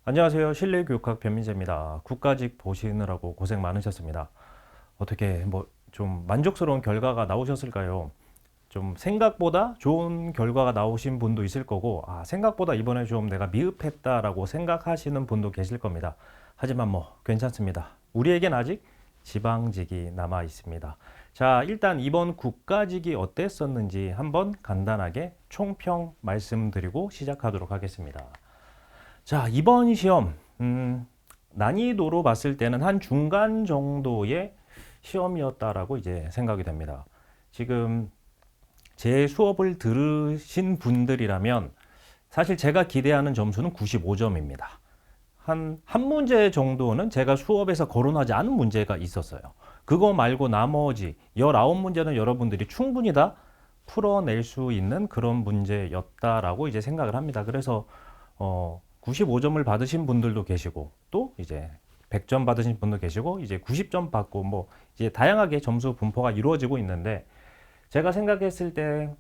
안녕하세요. 실내교육학 변민재입니다. 국가직 보시느라고 고생 많으셨습니다. 어떻게 좀 만족스러운 결과가 나오셨을까요? 좀 생각보다 좋은 결과가 나오신 분도 있을 거고, 생각보다 이번에 좀 내가 미흡했다라고 생각하시는 분도 계실 겁니다. 하지만 괜찮습니다. 우리에겐 아직 지방직이 남아 있습니다. 자, 일단 이번 국가직이 어땠었는지 한번 간단하게 총평 말씀드리고 시작하도록 하겠습니다. 자, 이번 시험, 난이도로 봤을 때는 한 중간 정도의 시험이었다라고 이제 생각이 됩니다. 지금 제 수업을 들으신 분들이라면 사실 제가 기대하는 점수는 95점입니다. 한 문제 정도는 제가 수업에서 거론하지 않은 문제가 있었어요. 그거 말고 나머지 19문제는 여러분들이 충분히 다 풀어낼 수 있는 그런 문제였다라고 이제 생각을 합니다. 그래서 95점을 받으신 분들도 계시고 또 이제 100점 받으신 분도 계시고 이제 90점 받고 이제 다양하게 점수 분포가 이루어지고 있는데 제가 생각했을 때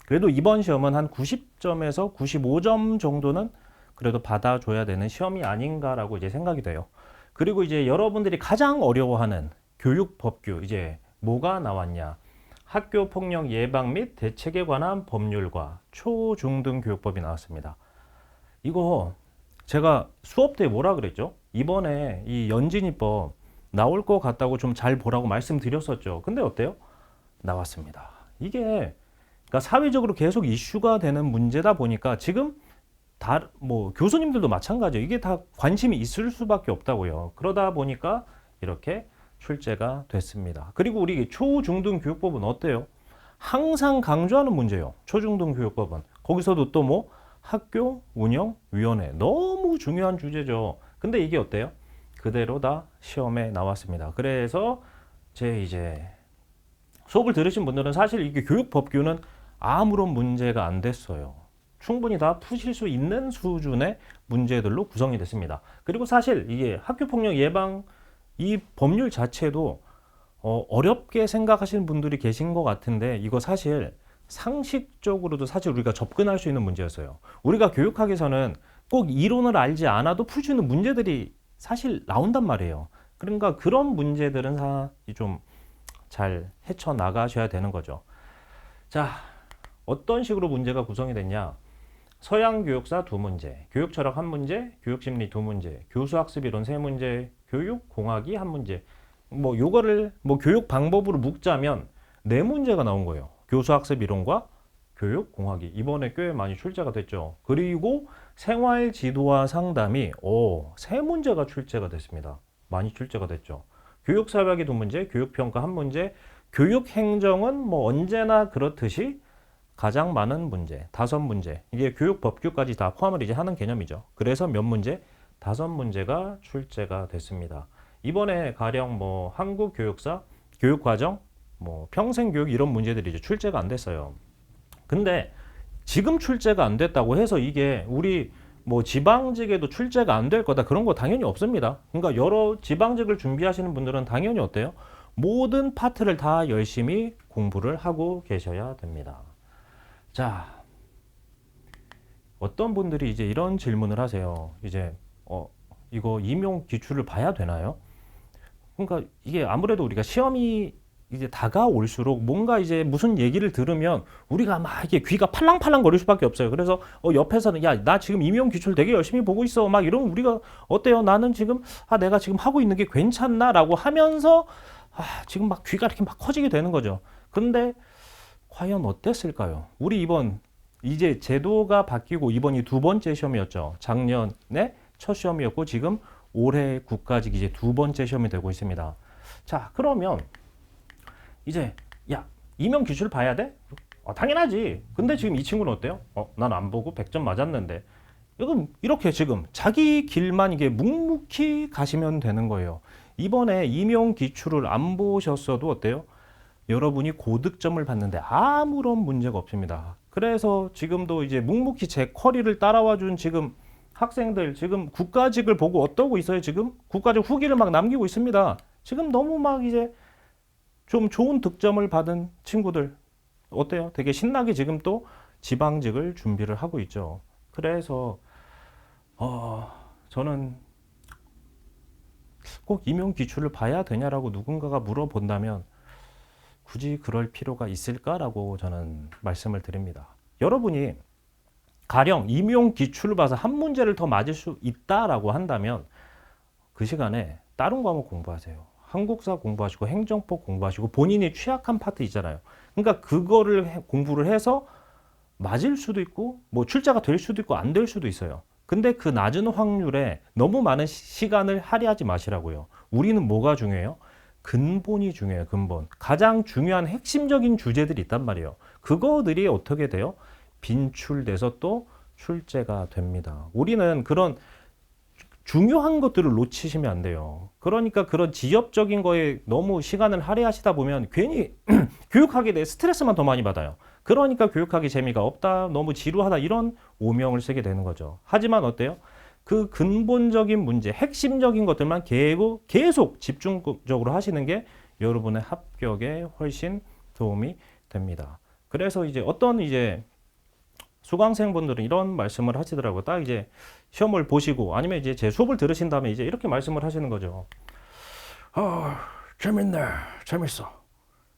그래도 이번 시험은 한 90점에서 95점 정도는 그래도 받아줘야 되는 시험이 아닌가라고 이제 생각이 돼요. 그리고 이제 여러분들이 가장 어려워하는 교육 법규 이제 뭐가 나왔냐? 학교 폭력 예방 및 대책에 관한 법률과 초중등 교육법이 나왔습니다. 이거 제가 수업 때 뭐라 그랬죠? 이번에 이 연진이법 나올 것 같다고 좀 잘 보라고 말씀드렸었죠. 근데 어때요? 나왔습니다. 이게 그러니까 사회적으로 계속 이슈가 되는 문제다 보니까 지금 교수님들도 마찬가지예요. 이게 다 관심이 있을 수밖에 없다고요. 그러다 보니까 이렇게 출제가 됐습니다. 그리고 우리 초중등 교육법은 어때요? 항상 강조하는 문제예요. 초중등 교육법은 거기서도 또 학교 운영위원회 너무 중요한 주제죠. 근데 이게 어때요? 그대로 다 시험에 나왔습니다. 그래서 제 이제 수업을 들으신 분들은 사실 이게 교육 법규는 아무런 문제가 안 됐어요. 충분히 다 푸실 수 있는 수준의 문제들로 구성이 됐습니다. 그리고 사실 이게 학교폭력 예방 이 법률 자체도 어렵게 생각하시는 분들이 계신 것 같은데 이거 사실 상식적으로도 사실 우리가 접근할 수 있는 문제였어요. 우리가 교육학에서는 꼭 이론을 알지 않아도 풀 수 있는 문제들이 사실 나온단 말이에요. 그러니까 그런 문제들은 좀 잘 헤쳐나가셔야 되는 거죠. 자, 어떤 식으로 문제가 구성이 됐냐? 서양 교육사 2문제, 교육철학 1문제, 교육심리 2문제, 교수학습이론 3문제, 교육공학이 1문제. 요거를 교육 방법으로 묶자면 4문제가 나온 거예요. 교수학습 이론과 교육공학이 이번에 꽤 많이 출제가 됐죠. 그리고 생활지도와 상담이 3문제가 출제가 됐습니다. 많이 출제가 됐죠. 교육사회학이 2문제, 교육평가 1문제, 교육행정은 언제나 그렇듯이 가장 많은 문제, 5문제. 이게 교육법규까지 다 포함을 이제 하는 개념이죠. 그래서 몇 문제? 5문제가 출제가 됐습니다. 이번에 가령 한국교육사, 교육과정, 평생교육 이런 문제들이 이제 출제가 안 됐어요. 근데 지금 출제가 안 됐다고 해서 이게 우리 지방직에도 출제가 안 될 거다 그런 거 당연히 없습니다. 그러니까 여러 지방직을 준비하시는 분들은 당연히 어때요? 모든 파트를 다 열심히 공부를 하고 계셔야 됩니다. 자, 어떤 분들이 이제 이런 질문을 하세요. 이제 이거 임용 기출을 봐야 되나요? 그러니까 이게 아무래도 우리가 시험이 이제 다가올수록 뭔가 이제 무슨 얘기를 들으면 우리가 막 이게 귀가 팔랑팔랑 거릴 수밖에 없어요. 그래서 옆에서는 야, 나 지금 임용 기출 되게 열심히 보고 있어. 막 이러면 우리가 어때요? 나는 지금 내가 지금 하고 있는 게 괜찮나라고 하면서 지금 막 귀가 이렇게 막 커지게 되는 거죠. 근데 과연 어땠을까요? 우리 이번 이제 제도가 바뀌고 이번이 2번째 시험이었죠. 작년에 첫 시험이었고 지금 올해 국가직 이제 2번째 시험이 되고 있습니다. 자, 그러면 이제 야, 임용 기출 봐야 돼? 당연하지. 근데 지금 이 친구는 어때요? 난 안 보고 100점 맞았는데. 이건 이렇게 지금 자기 길만 이게 묵묵히 가시면 되는 거예요. 이번에 임용 기출을 안 보셨어도 어때요? 여러분이 고득점을 받는데 아무런 문제가 없습니다. 그래서 지금도 이제 묵묵히 제 쿼리를 따라와 준 지금 학생들 지금 국가직을 보고 어떠고 있어요? 지금 국가직 후기를 막 남기고 있습니다. 지금 너무 막 이제 좀 좋은 득점을 받은 친구들 어때요? 되게 신나게 지금 또 지방직을 준비를 하고 있죠. 그래서 저는 꼭 임용 기출을 봐야 되냐라고 누군가가 물어본다면 굳이 그럴 필요가 있을까라고 저는 말씀을 드립니다. 여러분이 가령 임용 기출을 봐서 한 문제를 더 맞을 수 있다라고 한다면 그 시간에 다른 과목 공부하세요. 한국사 공부하시고 행정법 공부하시고 본인이 취약한 파트 있잖아요. 그러니까 그거를 공부를 해서 맞을 수도 있고 뭐 출제가 될 수도 있고 안 될 수도 있어요. 근데 그 낮은 확률에 너무 많은 시간을 할애하지 마시라고요. 우리는 뭐가 중요해요? 근본이 중요해요. 근본. 가장 중요한 핵심적인 주제들이 있단 말이에요. 그거들이 어떻게 돼요? 빈출돼서 또 출제가 됩니다. 우리는 그런 중요한 것들을 놓치시면 안 돼요. 그러니까 그런 지엽적인 거에 너무 시간을 할애하시다 보면 괜히 교육하게 돼 스트레스만 더 많이 받아요. 그러니까 교육하기 재미가 없다, 너무 지루하다 이런 오명을 쓰게 되는 거죠. 하지만 어때요? 그 근본적인 문제, 핵심적인 것들만 계속 집중적으로 하시는 게 여러분의 합격에 훨씬 도움이 됩니다. 그래서 이제 어떤 이제 수강생분들은 이런 말씀을 하시더라고요. 딱 이제 시험을 보시고 아니면 이제 제 수업을 들으신 다음에 이제 이렇게 말씀을 하시는 거죠. 재밌네. 재밌어.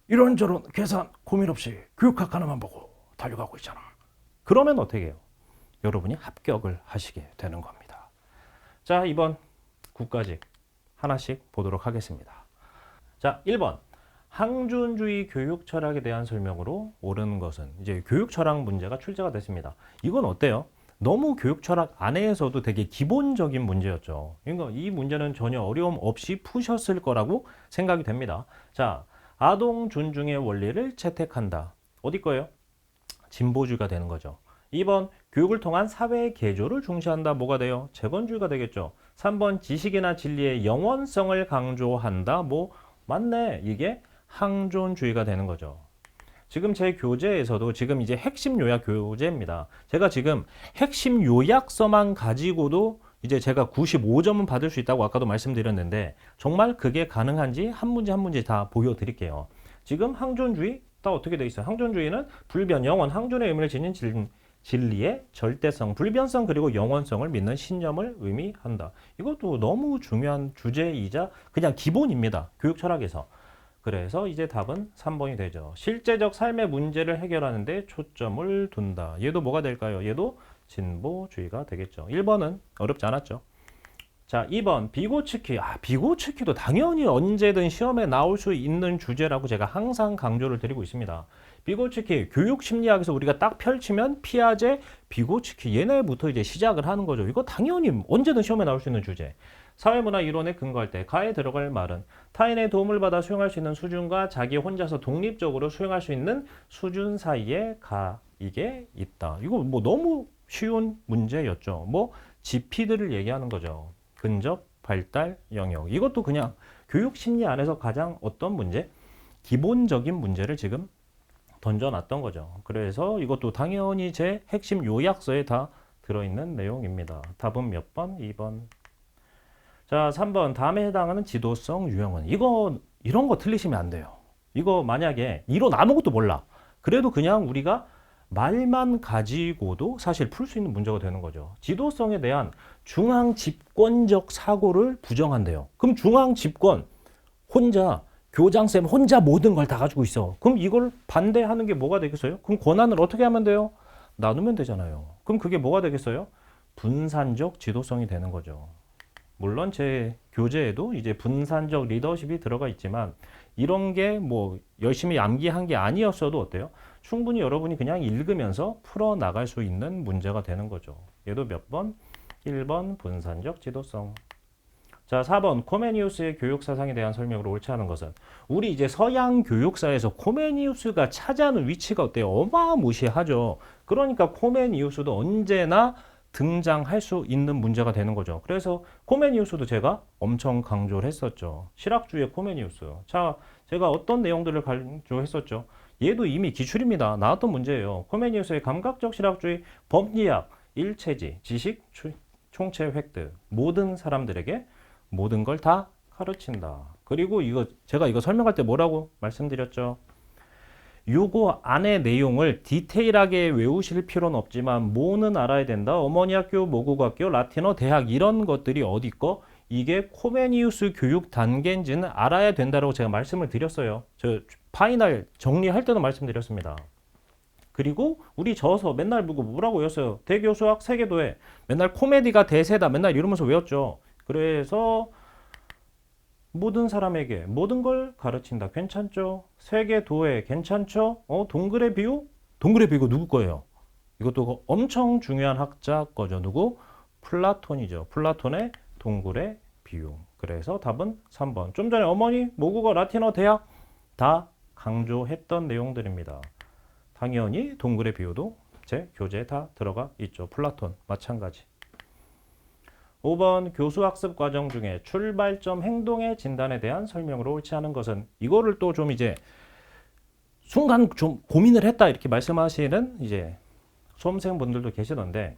이런저런 계산 고민 없이 교육학 하나만 보고 달려가고 있잖아. 그러면 어떻게 해요? 여러분이 합격을 하시게 되는 겁니다. 자, 이번 국가직 하나씩 보도록 하겠습니다. 자, 1번. 항준주의 교육 철학에 대한 설명으로 옳은 것은 이제 교육 철학 문제가 출제가 됐습니다. 이건 어때요? 너무 교육 철학 안에서도 되게 기본적인 문제였죠. 그러니까 이 문제는 전혀 어려움 없이 푸셨을 거라고 생각이 됩니다. 자, 아동 존중의 원리를 채택한다. 어디 거예요? 진보주의가 되는 거죠. 2번 교육을 통한 사회 개조를 중시한다. 뭐가 돼요? 재건주의가 되겠죠. 3번 지식이나 진리의 영원성을 강조한다. 뭐 맞네. 이게 항존주의가 되는 거죠. 지금 제 교재에서도 지금 이제 핵심 요약 교재입니다. 제가 지금 핵심 요약서만 가지고도 이제 제가 95점은 받을 수 있다고 아까도 말씀드렸는데 정말 그게 가능한지 한 문제 한 문제 다 보여드릴게요. 지금 항존주의 다 어떻게 되어 있어요? 항존주의는 불변, 영원, 항존의 의미를 지닌 진리의 절대성, 불변성 그리고 영원성을 믿는 신념을 의미한다. 이것도 너무 중요한 주제이자 그냥 기본입니다. 교육 철학에서. 그래서 이제 답은 3번이 되죠. 실제적 삶의 문제를 해결하는 데 초점을 둔다. 얘도 뭐가 될까요? 얘도 진보주의가 되겠죠. 1번은 어렵지 않았죠. 자, 2번 비고츠키. 비고츠키도 당연히 언제든 시험에 나올 수 있는 주제라고 제가 항상 강조를 드리고 있습니다. 비고츠키 교육 심리학에서 우리가 딱 펼치면 피아제, 비고츠키 얘네부터 이제 시작을 하는 거죠. 이거 당연히 언제든 시험에 나올 수 있는 주제. 사회문화 이론에 근거할 때 가에 들어갈 말은 타인의 도움을 받아 수용할 수 있는 수준과 자기 혼자서 독립적으로 수용할 수 있는 수준 사이에 이게 있다. 이거 뭐 너무 쉬운 문제였죠. 뭐 GP들을 얘기하는 거죠. 근접, 발달, 영역. 이것도 그냥 교육 심리 안에서 가장 어떤 문제? 기본적인 문제를 지금 던져놨던 거죠. 그래서 이것도 당연히 제 핵심 요약서에 다 들어있는 내용입니다. 답은 몇 번? 2번. 자, 3번. 다음에 해당하는 지도성 유형은 이런 거 틀리시면 안 돼요. 이거 만약에 이론 아무것도 몰라. 그래도 그냥 우리가 말만 가지고도 사실 풀 수 있는 문제가 되는 거죠. 지도성에 대한 중앙 집권적 사고를 부정한대요. 그럼 중앙 집권 혼자 교장쌤 혼자 모든 걸 다 가지고 있어. 그럼 이걸 반대하는 게 뭐가 되겠어요? 그럼 권한을 어떻게 하면 돼요? 나누면 되잖아요. 그럼 그게 뭐가 되겠어요? 분산적 지도성이 되는 거죠. 물론 제 교재에도 이제 분산적 리더십이 들어가 있지만 이런 게 뭐 열심히 암기한 게 아니었어도 어때요? 충분히 여러분이 그냥 읽으면서 풀어나갈 수 있는 문제가 되는 거죠. 얘도 몇 번? 1번 분산적 지도성. 자, 4번 코메니우스의 교육 사상에 대한 설명으로 옳지 않은 것은 우리 이제 서양 교육사에서 코메니우스가 차지하는 위치가 어때요? 어마무시하죠. 그러니까 코메니우스도 언제나 등장할 수 있는 문제가 되는 거죠. 그래서 코메니우스도 제가 엄청 강조를 했었죠. 실학주의의 코메니우스. 자, 제가 어떤 내용들을 강조했었죠. 얘도 이미 기출입니다. 나왔던 문제예요. 코메니우스의 감각적 실학주의, 법리학, 일체지, 지식, 총체 획득. 모든 사람들에게 모든 걸 다 가르친다. 그리고 제가 이거 설명할 때 뭐라고 말씀드렸죠? 요거 안에 내용을 디테일하게 외우실 필요는 없지만 뭐는 알아야 된다. 어머니 학교, 모국 학교, 라틴어, 대학 이런 것들이 어디 거? 이게 코메니우스 교육 단계인지는 알아야 된다고 제가 말씀을 드렸어요. 저 파이널 정리할 때도 말씀드렸습니다. 그리고 우리 저서 맨날 뭐라고 외웠어요? 대교수학 세계도에 맨날 코미디가 대세다 맨날 이러면서 외웠죠. 그래서 모든 사람에게 모든 걸 가르친다. 괜찮죠? 세계도에 괜찮죠? 동글의 비유? 동글의 비유가 누구 거예요? 이것도 엄청 중요한 학자 거죠. 누구? 플라톤이죠. 플라톤의 동굴의 비유. 그래서 답은 3번. 좀 전에 어머니, 모국어, 라틴어, 대학 다 강조했던 내용들입니다. 당연히 동굴의 비유도 제 교재에 다 들어가 있죠. 플라톤 마찬가지. 5번 교수 학습 과정 중에 출발점 행동의 진단에 대한 설명으로 옳지 않은 것은 이거를 또 좀 이제 순간 좀 고민을 했다 이렇게 말씀하시는 이제 수험생분들도 계시던데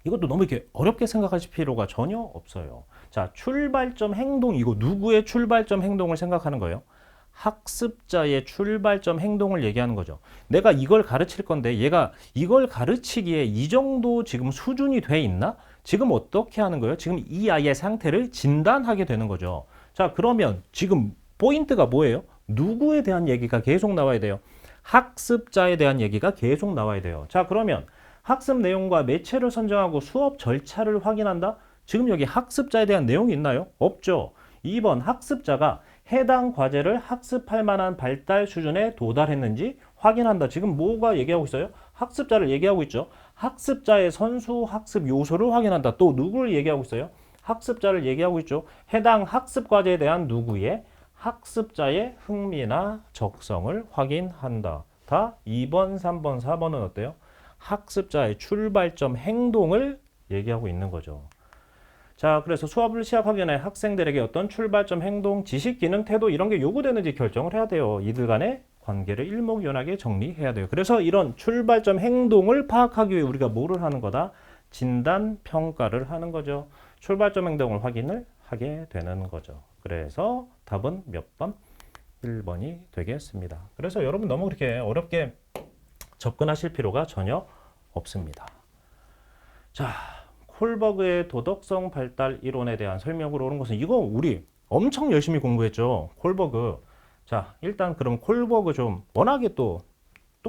이것도 너무 이렇게 어렵게 생각하실 필요가 전혀 없어요. 자, 출발점 행동 이거 누구의 출발점 행동을 생각하는 거예요? 학습자의 출발점 행동을 얘기하는 거죠. 내가 이걸 가르칠 건데 얘가 이걸 가르치기에 이 정도 지금 수준이 돼 있나? 지금 어떻게 하는 거예요? 지금 이 아이의 상태를 진단하게 되는 거죠. 자, 그러면 지금 포인트가 뭐예요? 누구에 대한 얘기가 계속 나와야 돼요? 학습자에 대한 얘기가 계속 나와야 돼요. 자, 그러면 학습 내용과 매체를 선정하고 수업 절차를 확인한다? 지금 여기 학습자에 대한 내용이 있나요? 없죠. 2번 학습자가 해당 과제를 학습할 만한 발달 수준에 도달했는지 확인한다. 지금 뭐가 얘기하고 있어요? 학습자를 얘기하고 있죠. 학습자의 선수 학습 요소를 확인한다. 또 누구를 얘기하고 있어요? 학습자를 얘기하고 있죠. 해당 학습 과제에 대한 누구의 학습자의 흥미나 적성을 확인한다. 다 2번, 3번, 4번은 어때요? 학습자의 출발점 행동을 얘기하고 있는 거죠. 자, 그래서 수업을 시작하기 전에 학생들에게 어떤 출발점 행동, 지식, 기능, 태도 이런 게 요구되는지 결정을 해야 돼요. 이들 간의 관계를 일목요연하게 정리해야 돼요. 그래서 이런 출발점 행동을 파악하기 위해 우리가 뭐를 하는 거다? 진단, 평가를 하는 거죠. 출발점 행동을 확인을 하게 되는 거죠. 그래서 답은 몇 번? 1번이 되겠습니다. 그래서 여러분 너무 그렇게 어렵게 접근하실 필요가 전혀 없습니다. 자, 콜버그의 도덕성 발달 이론에 대한 설명으로 오는 것은 이거 우리 엄청 열심히 공부했죠. 콜버그. 자, 일단 그럼 콜버그 좀 워낙에 또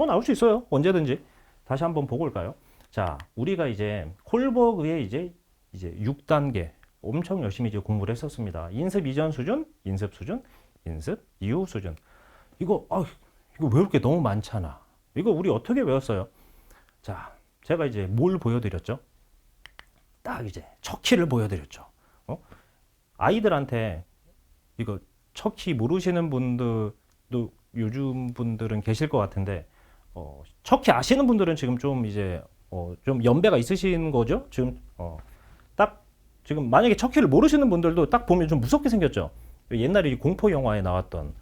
나올 수 있어요. 언제든지. 다시 한번 보고 올까요? 자, 우리가 이제 콜버그의 이제 6단계 엄청 열심히 이제 공부를 했었습니다. 인습 이전 수준, 인습 수준, 인습 이후 수준. 이거 외울 게 너무 많잖아. 이거 우리 어떻게 외웠어요? 자, 제가 이제 뭘 보여드렸죠? 딱 이제 척키를 보여드렸죠. 아이들한테 이거 척키 모르시는 분들도 요즘 분들은 계실 것 같은데 척키 아시는 분들은 지금 좀 이제 좀 연배가 있으신 거죠. 지금 딱 지금 만약에 척키를 모르시는 분들도 딱 보면 좀 무섭게 생겼죠. 옛날에 공포 영화에 나왔던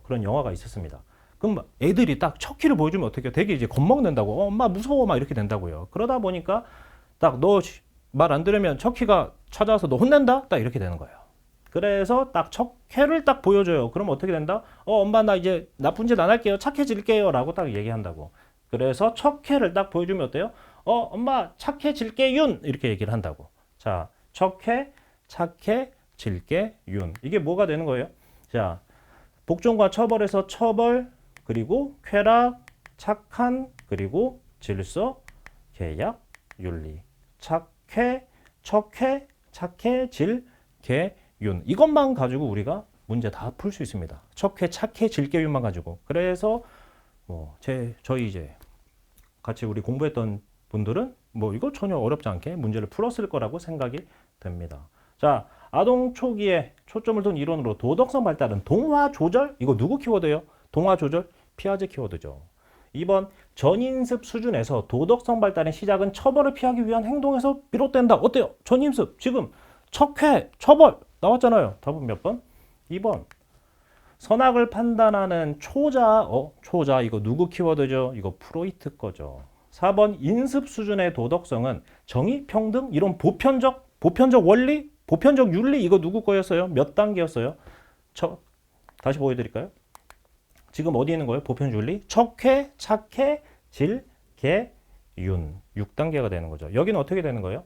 그런 영화가 있었습니다. 그럼 애들이 딱 척키를 보여주면 어떻게 해요? 되게 이제 겁먹는다고 엄마 무서워 막 이렇게 된다고요. 그러다 보니까 딱 너 말 안 들으면 척키가 찾아와서 너 혼낸다? 딱 이렇게 되는 거예요. 그래서 딱 척회를 딱 보여줘요. 그럼 어떻게 된다? 엄마 나 이제 나쁜 짓 안 할게요. 착해질게요. 라고 딱 얘기한다고. 그래서 척회를 딱 보여주면 어때요? 엄마 착해질게윤 이렇게 얘기를 한다고. 자, 척회, 착해, 질게, 윤. 이게 뭐가 되는 거예요? 자, 복종과 처벌에서 처벌, 그리고 쾌락, 착한, 그리고 질서, 계약, 윤리. 착해, 척해, 착해, 질, 개, 윤. 이것만 가지고 우리가 문제 다 풀 수 있습니다. 척해, 착해, 질게, 윤만 가지고. 그래서 저희 이제 같이 우리 공부했던 분들은 이거 전혀 어렵지 않게 문제를 풀었을 거라고 생각이 됩니다. 자, 아동 초기에 초점을 둔 이론으로 도덕성 발달은 동화 조절? 이거 누구 키워드예요? 동화 조절? 피아제 키워드죠. 2번 전인습 수준에서 도덕성 발달의 시작은 처벌을 피하기 위한 행동에서 비롯된다. 어때요? 전인습 지금 척회, 처벌 나왔잖아요. 답은 몇 번? 2번 선악을 판단하는 초자, 초자 이거 누구 키워드죠? 이거 프로이트 거죠. 4번 인습 수준의 도덕성은 정의, 평등, 이런 보편적 원리, 보편적 윤리 이거 누구 거였어요? 몇 단계였어요? 다시 보여드릴까요? 지금 어디 있는 거예요? 보편줄리 척회, 착회, 질, 개, 윤 6단계가 되는 거죠. 여기는 어떻게 되는 거예요?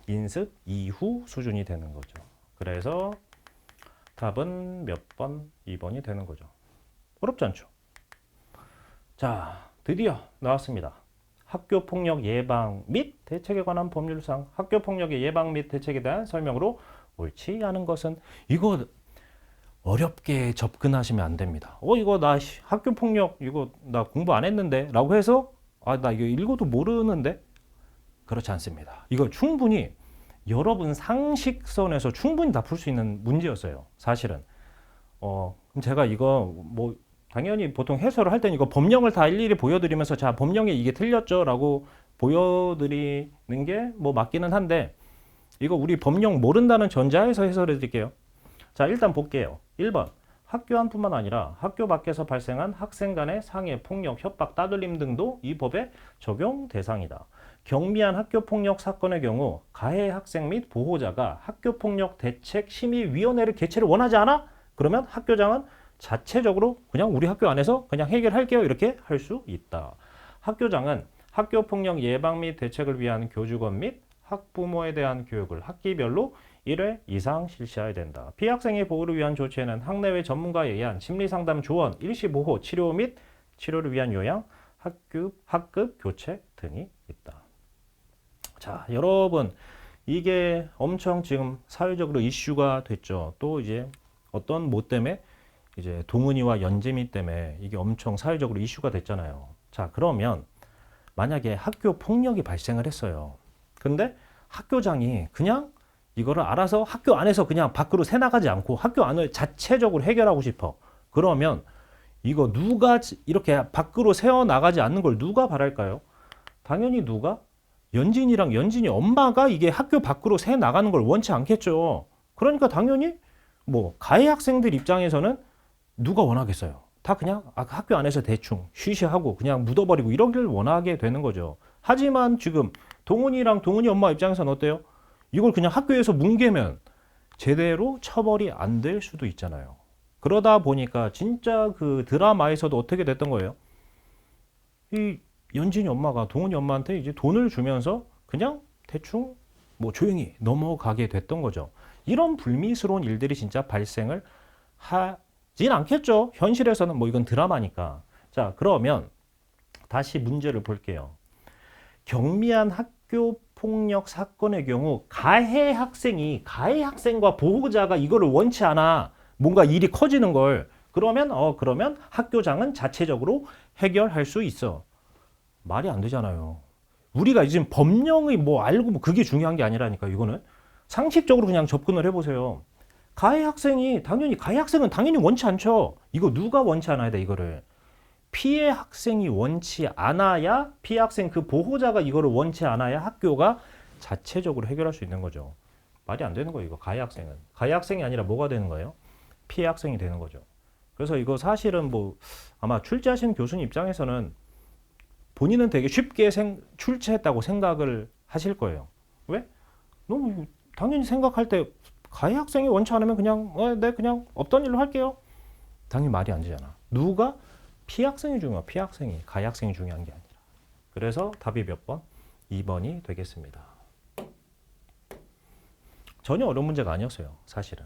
인습 이후 수준이 되는 거죠. 그래서 답은 몇 번? 2번이 되는 거죠. 어렵지 않죠? 자, 드디어 나왔습니다. 학교폭력 예방 및 대책에 관한 법률상 학교폭력의 예방 및 대책에 대한 설명으로 옳지 않은 것은 이거 어렵게 접근하시면 안 됩니다. 이거 나 학교폭력 이거 나 공부 안 했는데 라고 해서 나 이거 읽어도 모르는데 그렇지 않습니다. 이거 충분히 여러분 상식선에서 충분히 다 풀 수 있는 문제였어요. 사실은. 그럼 제가 이거 뭐 당연히 보통 해설을 할 때는 이거 법령을 다 일일이 보여드리면서 자 법령에 이게 틀렸죠 라고 보여드리는 게 뭐 맞기는 한데 이거 우리 법령 모른다는 전제하에서 해설해 드릴게요. 자 일단 볼게요. 1번 학교 안뿐만 아니라 학교 밖에서 발생한 학생 간의 상해, 폭력, 협박, 따돌림 등도 이 법의 적용 대상이다. 경미한 학교폭력 사건의 경우 가해 학생 및 보호자가 학교폭력 대책심의위원회를 개최를 원하지 않아? 그러면 학교장은 자체적으로 그냥 우리 학교 안에서 그냥 해결할게요 이렇게 할 수 있다. 학교장은 학교폭력 예방 및 대책을 위한 교직원 및 학부모에 대한 교육을 학기별로 1회 이상 실시해야 된다. 피해학생의 보호를 위한 조치에는 학내외 전문가에 의한 심리상담 조언, 일시보호, 치료 및 치료를 위한 요양, 학급 교체 등이 있다. 자, 여러분 이게 엄청 지금 사회적으로 이슈가 됐죠. 또 이제 어떤 뭐 때문에 이제 동은이와 연재미 때문에 이게 엄청 사회적으로 이슈가 됐잖아요. 자, 그러면 만약에 학교 폭력이 발생을 했어요. 근데 학교장이 그냥 이거를 알아서 학교 안에서 그냥 밖으로 새나가지 않고 학교 안을 자체적으로 해결하고 싶어. 그러면 이거 누가 이렇게 밖으로 새어나가지 않는 걸 누가 바랄까요? 당연히 누가? 연진이 엄마가 이게 학교 밖으로 새나가는 걸 원치 않겠죠. 그러니까 당연히 뭐 가해 학생들 입장에서는 누가 원하겠어요. 다 그냥 학교 안에서 대충 쉬쉬하고 그냥 묻어버리고 이러길 원하게 되는 거죠. 하지만 지금 동훈이랑 동훈이 엄마 입장에서는 어때요? 이걸 그냥 학교에서 뭉개면 제대로 처벌이 안 될 수도 있잖아요. 그러다 보니까 진짜 그 드라마에서도 어떻게 됐던 거예요? 이 연진이 엄마가 동훈이 엄마한테 이제 돈을 주면서 그냥 대충 뭐 조용히 넘어가게 됐던 거죠. 이런 불미스러운 일들이 진짜 발생을 하진 않겠죠. 현실에서는 뭐 이건 드라마니까. 자, 그러면 다시 문제를 볼게요. 경미한 학교 폭력 사건의 경우 가해 학생과 보호자가 이거를 원치 않아. 뭔가 일이 커지는 걸. 그러면 학교장은 자체적으로 해결할 수 있어. 말이 안 되잖아요. 우리가 지금 법령의 뭐 알고 뭐 그게 중요한 게 아니라니까 이거는 상식적으로 그냥 접근을 해보세요. 가해 학생은 당연히 원치 않죠. 이거 누가 원치 않아야 돼 이거를. 피해 학생이 원치 않아야 피해 학생 그 보호자가 이거를 원치 않아야 학교가 자체적으로 해결할 수 있는 거죠. 말이 안 되는 거예요. 이거 가해 학생이 아니라 뭐가 되는 거예요? 피해 학생이 되는 거죠. 그래서 이거 사실은 뭐 아마 출제하신 교수님 입장에서는 본인은 되게 쉽게 출제했다고 생각을 하실 거예요. 왜? 너무 당연히 생각할 때 가해 학생이 원치 않으면 그냥 네 그냥 없던 일로 할게요. 당연히 말이 안 되잖아. 누가? 피해 학생이 중요해. 피해 학생이. 가해 학생이 중요한 게 아니라. 그래서 답이 몇 번? 2번이 되겠습니다. 전혀 어려운 문제가 아니었어요. 사실은.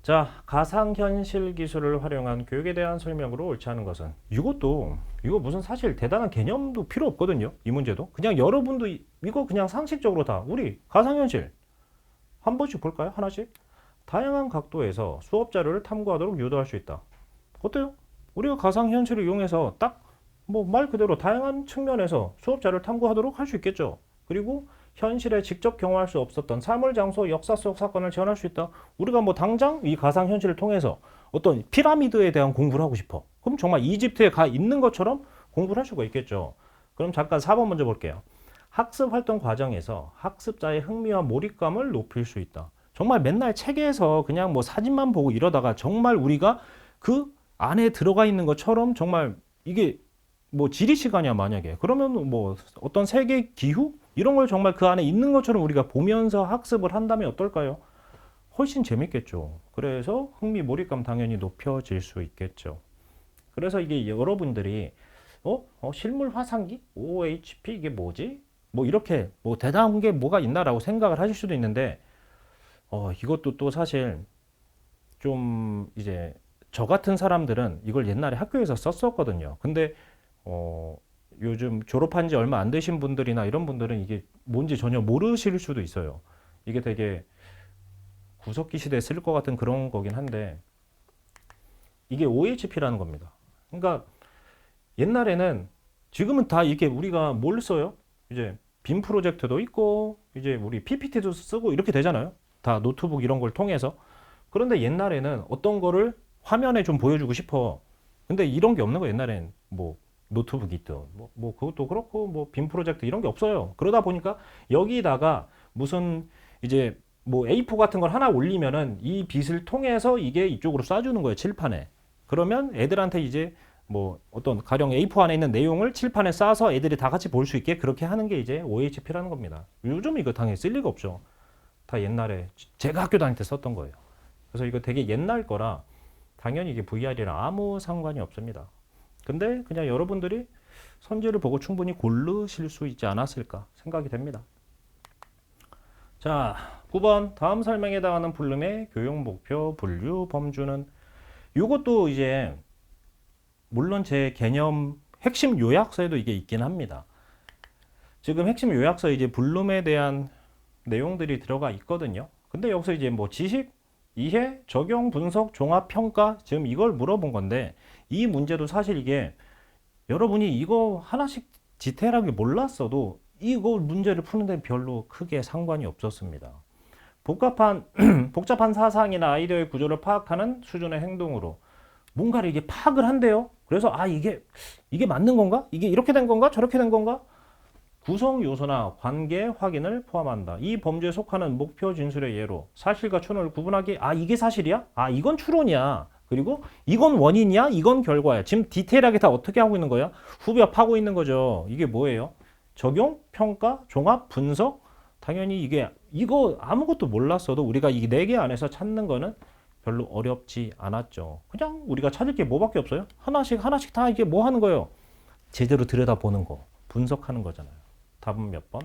자, 가상현실 기술을 활용한 교육에 대한 설명으로 옳지 않은 것은 이거 무슨 사실 대단한 개념도 필요 없거든요. 이 문제도. 그냥 여러분도 이거 그냥 상식적으로 다 우리 가상현실 한 번씩 볼까요? 하나씩. 다양한 각도에서 수업 자료를 탐구하도록 유도할 수 있다. 어때요? 우리가 가상현실을 이용해서 딱 뭐 말 그대로 다양한 측면에서 수업 자료를 탐구하도록 할 수 있겠죠. 그리고 현실에 직접 경험할 수 없었던 사물, 장소, 역사 속 사건을 재현할 수 있다. 우리가 뭐 당장 이 가상현실을 통해서 어떤 피라미드에 대한 공부를 하고 싶어. 그럼 정말 이집트에 가 있는 것처럼 공부를 할 수가 있겠죠. 그럼 잠깐 4번 먼저 볼게요. 학습 활동 과정에서 학습자의 흥미와 몰입감을 높일 수 있다. 정말 맨날 책에서 그냥 뭐 사진만 보고 이러다가 정말 우리가 그 안에 들어가 있는 것처럼 정말 이게 뭐 지리 시간이야 만약에 그러면 뭐 어떤 세계 기후 이런 걸 정말 그 안에 있는 것처럼 우리가 보면서 학습을 한다면 어떨까요? 훨씬 재밌겠죠. 그래서 흥미 몰입감 당연히 높여질 수 있겠죠. 그래서 이게 여러분들이 실물 화상기? OHP 이게 뭐지? 뭐 이렇게 뭐 대단한 게 뭐가 있나라고 생각을 하실 수도 있는데 이것도 또 사실 좀 이제 저 같은 사람들은 이걸 옛날에 학교에서 썼었거든요. 근데 요즘 졸업한 지 얼마 안 되신 분들이나 이런 분들은 이게 뭔지 전혀 모르실 수도 있어요. 이게 되게 구석기 시대에 쓸 것 같은 그런 거긴 한데 이게 OHP라는 겁니다. 그러니까 옛날에는 지금은 다 이렇게 우리가 뭘 써요? 이제 빔 프로젝터도 있고 이제 우리 PPT도 쓰고 이렇게 되잖아요. 다 노트북 이런 걸 통해서. 그런데 옛날에는 어떤 거를 화면에 좀 보여주고 싶어. 근데 이런 게 없는 거 옛날엔 뭐 노트북이 있든 뭐 그것도 그렇고 뭐 빔 프로젝트 이런 게 없어요. 그러다 보니까 여기다가 무슨 이제 뭐 A4 같은 걸 하나 올리면은 이 빛을 통해서 이게 이쪽으로 쏴주는 거예요. 칠판에. 그러면 애들한테 이제 뭐 어떤 가령 A4 안에 있는 내용을 칠판에 싸서 애들이 다 같이 볼 수 있게 그렇게 하는 게 이제 OHP라는 겁니다. 요즘 이거 당연히 쓸 리가 없죠. 다 옛날에 제가 학교 다닐 때 썼던 거예요. 그래서 이거 되게 옛날 거라 당연히 이게 VR이랑 아무 상관이 없습니다. 근데 그냥 여러분들이 선지를 보고 충분히 고르실 수 있지 않았을까 생각이 됩니다. 자, 9번 다음 설명에 해당하는 불름의 교육 목표 분류 범주는 이것도 이제 물론 제 개념 핵심 요약서에도 이게 있긴 합니다. 지금 핵심 요약서에 이제 불룸에 대한 내용들이 들어가 있거든요. 근데 여기서 이제 뭐 지식, 이해, 적용, 분석, 종합, 평가 지금 이걸 물어본 건데 이 문제도 사실 이게 여러분이 이거 하나씩 디테일하게 몰랐어도 이거 문제를 푸는데 별로 크게 상관이 없었습니다. 복잡한 사상이나 아이디어의 구조를 파악하는 수준의 행동으로 뭔가를 이게 파악을 한대요. 그래서 이게 맞는 건가? 이게 이렇게 된 건가? 저렇게 된 건가? 구성 요소나 관계 확인을 포함한다. 이 범죄에 속하는 목표 진술의 예로 사실과 추론을 구분하기 이게 사실이야? 이건 추론이야. 그리고 이건 원인이야? 이건 결과야. 지금 디테일하게 다 어떻게 하고 있는 거야? 후벼 파고 있는 거죠. 이게 뭐예요? 적용, 평가, 종합, 분석? 당연히 이거 아무것도 몰랐어도 우리가 이 네 개 안에서 찾는 거는 별로 어렵지 않았죠. 그냥 우리가 찾을 게 뭐밖에 없어요? 하나씩 다 이게 뭐 하는 거예요? 제대로 들여다보는 거, 분석하는 거잖아요. 답은 몇 번?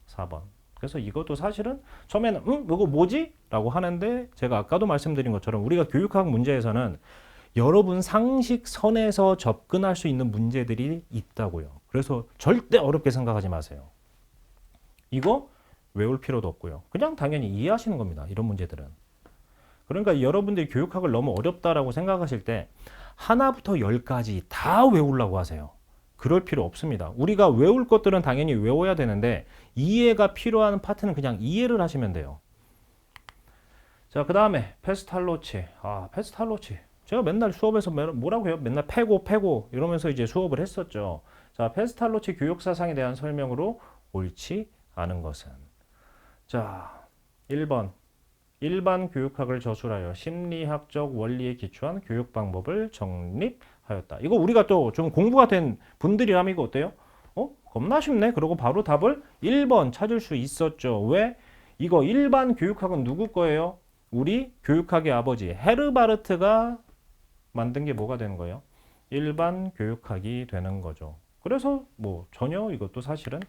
4번. 그래서 이것도 사실은 처음에는 이거 뭐지? 라고 하는데 제가 아까도 말씀드린 것처럼 우리가 교육학 문제에서는 여러분 상식 선에서 접근할 수 있는 문제들이 있다고요. 그래서 절대 어렵게 생각하지 마세요. 이거 외울 필요도 없고요. 그냥 당연히 이해하시는 겁니다. 이런 문제들은. 그러니까 여러분들이 교육학을 너무 어렵다라고 생각하실 때 하나부터 열까지 다 외우려고 하세요. 그럴 필요 없습니다. 우리가 외울 것들은 당연히 외워야 되는데 이해가 필요한 파트는 그냥 이해를 하시면 돼요. 자, 그 다음에 페스탈로치. 페스탈로치. 제가 맨날 수업에서 뭐라고 해요? 맨날 패고 이러면서 이제 수업을 했었죠. 자, 페스탈로치 교육사상에 대한 설명으로 옳지 않은 것은. 자, 1번. 일반 교육학을 저술하여 심리학적 원리에 기초한 교육 방법을 정립하였다. 이거 우리가 또 좀 공부가 된 분들이라면 이거 어때요? 겁나 쉽네. 그리고 바로 답을 1번 찾을 수 있었죠. 왜? 이거 일반 교육학은 누구 거예요? 우리 교육학의 아버지 헤르바르트가 만든 게 뭐가 되는 거예요? 일반 교육학이 되는 거죠. 그래서 뭐 전혀 이것도 사실은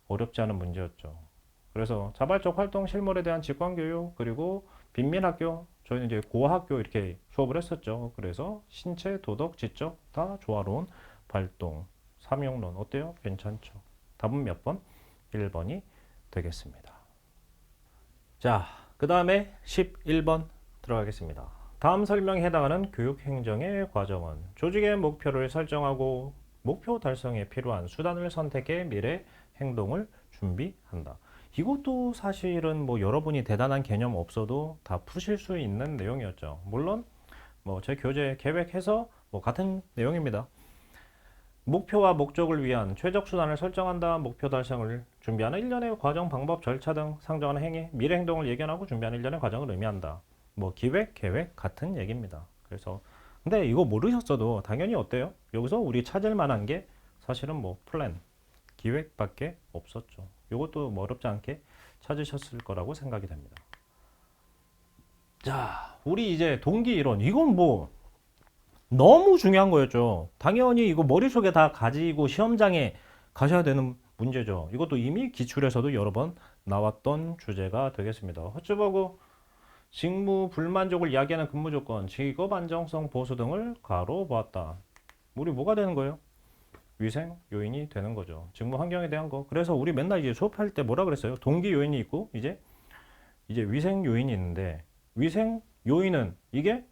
어렵지 않은 문제였죠. 그래서 자발적 활동 실물에 대한 직관교육 그리고 빈민학교 저희는 이제 고학교 이렇게 수업을 했었죠. 그래서 신체, 도덕, 지적 다 조화로운 발동 삼용론 어때요? 괜찮죠? 답은 몇 번? 1번이 되겠습니다. 자, 그 다음에 11번 들어가겠습니다. 다음 설명에 해당하는 교육행정의 과정은 조직의 목표를 설정하고 목표 달성에 필요한 수단을 선택해 미래 행동을 준비한다. 이것도 사실은 뭐 여러분이 대단한 개념 없어도 다 푸실 수 있는 내용이었죠. 물론 뭐 제 교재 계획해서 뭐 같은 내용입니다. 목표와 목적을 위한 최적 수단을 설정한다. 목표 달성을 준비하는 일련의 과정, 방법, 절차 등 상정하는 행위, 미래 행동을 예견하고 준비하는 일련의 과정을 의미한다. 뭐 기획, 계획 같은 얘기입니다. 그래서 근데 이거 모르셨어도 당연히 어때요? 여기서 우리 찾을 만한 게 사실은 뭐 플랜, 기획밖에 없었죠. 이것도 뭐 어렵지 않게 찾으셨을 거라고 생각이 됩니다. 자, 우리 이제 동기 이론. 이건 뭐 너무 중요한 거였죠. 당연히 이거 머릿속에 다 가지고 시험장에 가셔야 되는 문제죠. 이것도 이미 기출에서도 여러 번 나왔던 주제가 되겠습니다. 허츠버그 직무 불만족을 야기하는 근무 조건, 직업 안정성 보수 등을 가로보았다. 우리 뭐가 되는 거예요? 위생 요인이 되는 거죠. 직무 환경에 대한 거. 그래서 우리 맨날 이제 수업할 때 뭐라 그랬어요? 동기 요인이 있고 이제 위생 요인이 있는데 위생 요인은 이게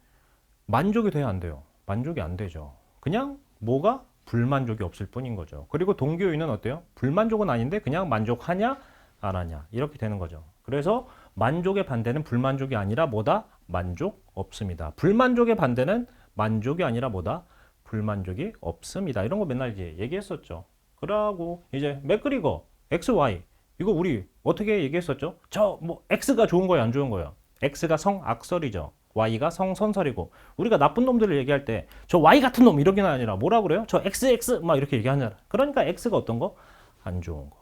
만족이 돼야 안 돼요. 만족이 안 되죠. 그냥 뭐가 불만족이 없을 뿐인 거죠. 그리고 동기 요인은 어때요? 불만족은 아닌데 그냥 만족하냐 안 하냐 이렇게 되는 거죠. 그래서 만족의 반대는 불만족이 아니라 뭐다? 만족 없습니다. 불만족의 반대는 만족이 아니라 뭐다? 불만족이 없습니다. 이런 거 맨날 이제 얘기했었죠. 그러고 이제 맥그리거 X, Y 이거 우리 어떻게 얘기했었죠? 저 뭐 X가 좋은 거예요, 안 좋은 거예요? X가 성악설이죠. Y가 성선설이고 우리가 나쁜 놈들을 얘기할 때 저 Y 같은 놈 이러기는 아니라 뭐라 그래요? 저 XX 막 이렇게 얘기하잖아. 그러니까 X가 어떤 거? 안 좋은 거.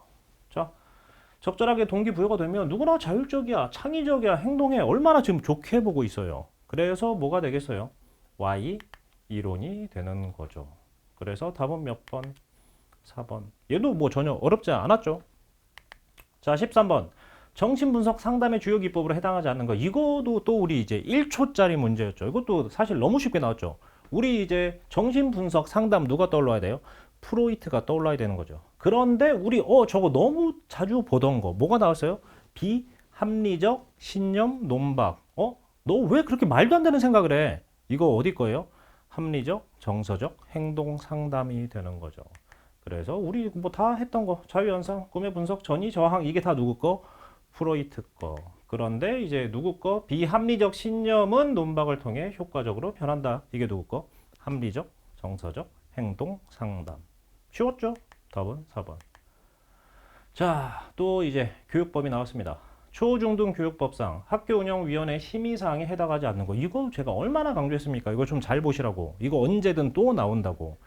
자, 적절하게 동기부여가 되면 누구나 자율적이야, 창의적이야, 행동에 얼마나 지금 좋게 보고 있어요. 그래서 뭐가 되겠어요? Y 이론이 되는 거죠. 그래서 답은 몇 번? 4번. 얘도 뭐 전혀 어렵지 않았죠. 자, 13번. 정신분석 상담의 주요 기법으로 해당하지 않는 거. 이거도 또 우리 이제 1초짜리 문제였죠. 이것도 사실 너무 쉽게 나왔죠. 우리 이제 정신분석 상담 누가 떠올라야 돼요? 프로이트가 떠올라야 되는 거죠. 그런데 우리 저거 너무 자주 보던 거 뭐가 나왔어요? 비합리적 신념 논박. 너 왜 그렇게 말도 안 되는 생각을 해? 이거 어디 거예요? 합리적, 정서적 행동 상담이 되는 거죠. 그래서 우리 뭐 다 했던 거 자유현상, 꿈의 분석, 전이 저항 이게 다 누구 거? 프로이트 거. 그런데 이제 누구 거? 비합리적 신념은 논박을 통해 효과적으로 변한다. 이게 누구 거? 합리적, 정서적 행동 상담. 쉬웠죠? 답은 4번. 자, 또 이제 교육법이 나왔습니다. 초중등 교육법상 학교운영위원회 심의사항에 해당하지 않는 거. 이거 제가 얼마나 강조했습니까? 이거 좀 잘 보시라고. 이거 언제든 또 나온다고.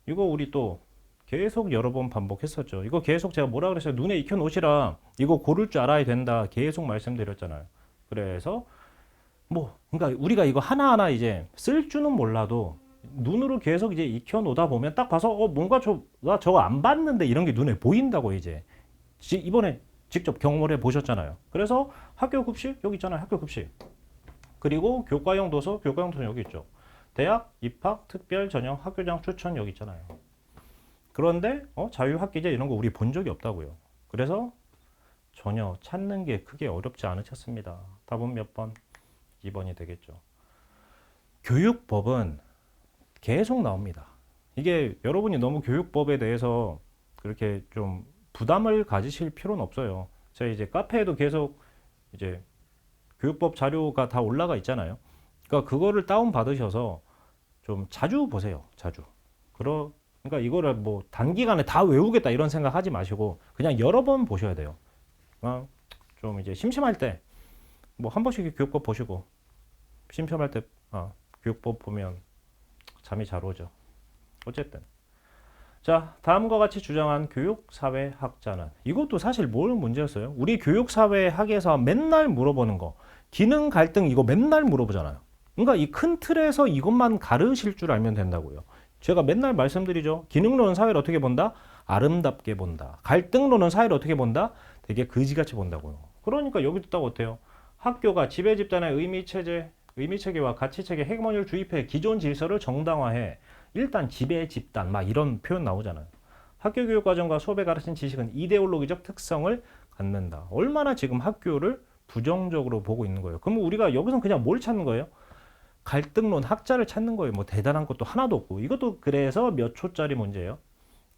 이거 우리 또 계속 여러 번 반복했었죠. 이거 계속 제가 뭐라 그랬어요? 눈에 익혀 놓으시라. 이거 고를 줄 알아야 된다. 계속 말씀드렸잖아요. 그래서 뭐 그러니까 우리가 이거 하나하나 이제 쓸 줄은 몰라도 눈으로 계속 이제 익혀 놓다 보면 딱 봐서 뭔가 나 저거 안 봤는데 이런 게 눈에 보인다고 이제 이번에 직접 경험을 해 보셨잖아요. 그래서 학교 급식 여기 있잖아요. 학교 급식. 그리고 교과형 도서, 교과형 도서 여기 있죠. 대학 입학 특별 전형 학교장 추천 여기 있잖아요. 그런데 자유학기제 이런 거 우리 본 적이 없다고요. 그래서 전혀 찾는 게 크게 어렵지 않으셨습니다. 답은 몇 번? 2번이 되겠죠. 교육법은 계속 나옵니다. 이게 여러분이 너무 교육법에 대해서 그렇게 좀 부담을 가지실 필요는 없어요. 제가 이제 카페에도 계속 이제 교육법 자료가 다 올라가 있잖아요. 그러니까 그거를 다운 받으셔서 좀 자주 보세요. 자주. 그러니까 이거를 뭐 단기간에 다 외우겠다 이런 생각 하지 마시고 그냥 여러 번 보셔야 돼요. 좀 이제 심심할 때 뭐 한 번씩 교육법 보시고 심심할 때 교육법 보면 잠이 잘 오죠. 어쨌든 자, 다음과 같이 주장한 교육사회학자는 이것도 사실 뭘 문제였어요? 우리 교육사회학에서 맨날 물어보는 거 기능 갈등 이거 맨날 물어보잖아요. 그러니까 이 큰 틀에서 이것만 가르실 줄 알면 된다고요. 제가 맨날 말씀드리죠. 기능론은 사회를 어떻게 본다? 아름답게 본다. 갈등론은 사회를 어떻게 본다? 되게 거지같이 본다고요. 그러니까 여기도 딱 어때요? 학교가 지배 집단의 의미체계와 가치체계 헤게모니를 주입해 기존 질서를 정당화해. 일단 지배 집단 막 이런 표현 나오잖아요. 학교 교육 과정과 수업에 가르친 지식은 이데올로기적 특성을 갖는다. 얼마나 지금 학교를 부정적으로 보고 있는 거예요. 그럼 우리가 여기서 그냥 뭘 찾는 거예요? 갈등론 학자를 찾는 거예요. 뭐 대단한 것도 하나도 없고. 이것도 그래서 몇 초짜리 문제예요?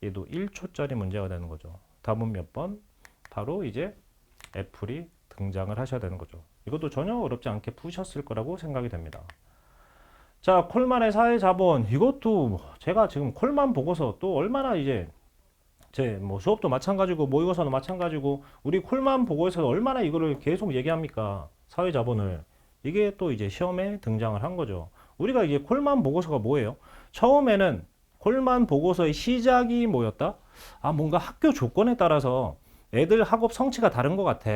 얘도 1초짜리 문제가 되는 거죠. 답은 몇 번? 바로 이제 애플이 등장을 하셔야 되는 거죠. 이것도 전혀 어렵지 않게 푸셨을 거라고 생각이 됩니다. 자, 콜만의 사회자본. 이것도 제가 지금 콜만 보고서 또 얼마나 이제 제 뭐 수업도 마찬가지고 모의고사도 마찬가지고 우리 콜만 보고서 얼마나 이거를 계속 얘기합니까? 사회자본을. 이게 또 이제 시험에 등장을 한 거죠. 우리가 이제 콜만 보고서가 뭐예요? 처음에는 콜만 보고서의 시작이 뭐였다? 뭔가 학교 조건에 따라서 애들 학업 성취가 다른 것 같아.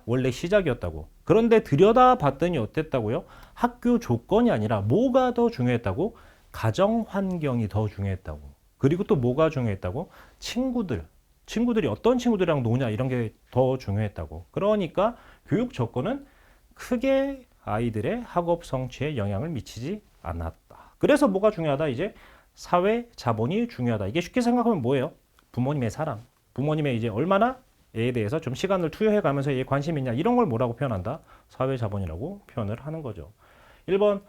원래 시작이었다고. 그런데 들여다봤더니 어땠다고요? 학교 조건이 아니라 뭐가 더 중요했다고? 가정 환경이 더 중요했다고. 그리고 또 뭐가 중요했다고? 친구들이 어떤 친구들이랑 노냐 이런 게 더 중요했다고. 그러니까 교육 조건은 크게 아이들의 학업 성취에 영향을 미치지 않았다. 그래서 뭐가 중요하다? 이제 사회 자본이 중요하다. 이게 쉽게 생각하면 뭐예요? 부모님의 사랑. 부모님의 이제 얼마나 얘에 대해서 좀 시간을 투여해 가면서 얘에 관심이 있냐 이런 걸 뭐라고 표현한다? 사회 자본이라고 표현을 하는 거죠. 1번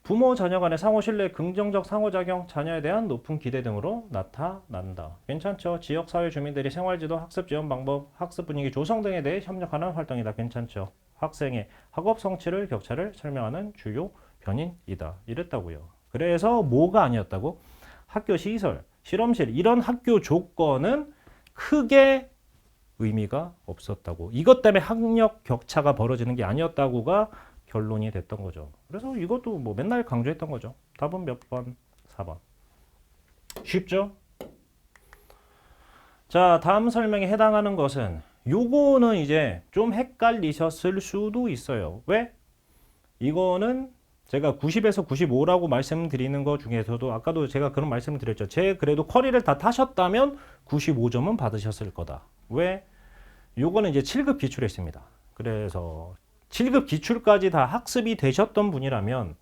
부모 자녀 간의 상호 신뢰, 긍정적 상호작용, 자녀에 대한 높은 기대 등으로 나타난다. 괜찮죠? 지역 사회 주민들이 생활지도, 학습 지원 방법, 학습 분위기 조성 등에 대해 협력하는 활동이다. 괜찮죠? 학생의 학업 성취를 격차를 설명하는 주요 변인이다. 이랬다고요. 그래서 뭐가 아니었다고? 학교 시설, 실험실 이런 학교 조건은 크게 의미가 없었다고. 이것 때문에 학력 격차가 벌어지는 게 아니었다고가 결론이 됐던 거죠. 그래서 이것도 뭐 맨날 강조했던 거죠. 답은 몇 번? 4번. 쉽죠? 자, 다음 설명에 해당하는 것은 요거는 이제 좀 헷갈리셨을 수도 있어요. 왜? 이거는 제가 90에서 95라고 말씀드리는 것 중에서도 아까도 제가 그런 말씀을 드렸죠. 제 그래도 쿼리를 다 타셨다면 95점은 받으셨을 거다. 왜? 요거는 이제 7급 기출에 있습니다. 그래서 7급 기출까지 다 학습이 되셨던 분이라면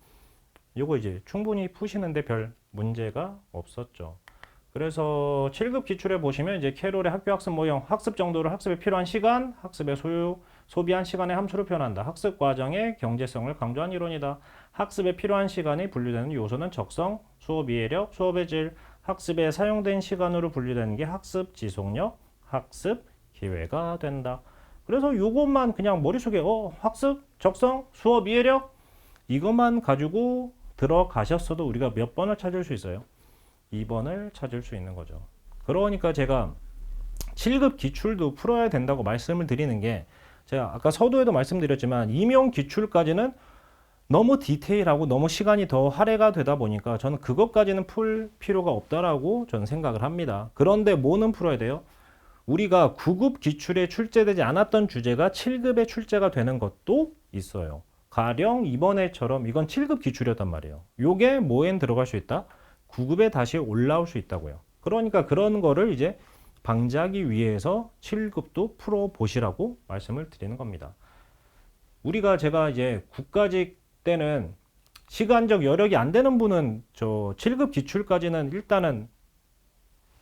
요거 이제 충분히 푸시는데 별 문제가 없었죠. 그래서 7급 기출에 보시면 이제 캐롤의 학교 학습 모형, 학습 정도를 학습에 필요한 시간, 학습의 소비한 시간의 함수로 표현한다. 학습 과정의 경제성을 강조한 이론이다. 학습에 필요한 시간이 분류되는 요소는 적성, 수업 이해력, 수업의 질, 학습에 사용된 시간으로 분류되는 게 학습 지속력, 학습 기회가 된다. 그래서 이것만 그냥 머릿속에 학습, 적성, 수업 이해력 이것만 가지고 들어가셨어도 우리가 몇 번을 찾을 수 있어요? 2번을 찾을 수 있는 거죠. 그러니까 제가 7급 기출도 풀어야 된다고 말씀을 드리는 게 제가 아까 서두에도 말씀드렸지만 임용 기출까지는 너무 디테일하고 너무 시간이 더 할애가 되다 보니까 저는 그것까지는 풀 필요가 없다라고 저는 생각을 합니다. 그런데 뭐는 풀어야 돼요? 우리가 9급 기출에 출제되지 않았던 주제가 7급에 출제가 되는 것도 있어요. 가령 이번에처럼 이건 7급 기출이었단 말이에요. 요게 뭐엔 들어갈 수 있다? 9급에 다시 올라올 수 있다고요. 그러니까 그런 거를 이제 방지하기 위해서 7급도 풀어보시라고 말씀을 드리는 겁니다. 제가 이제 국가직 때는 시간적 여력이 안 되는 분은 저 7급 기출까지는 일단은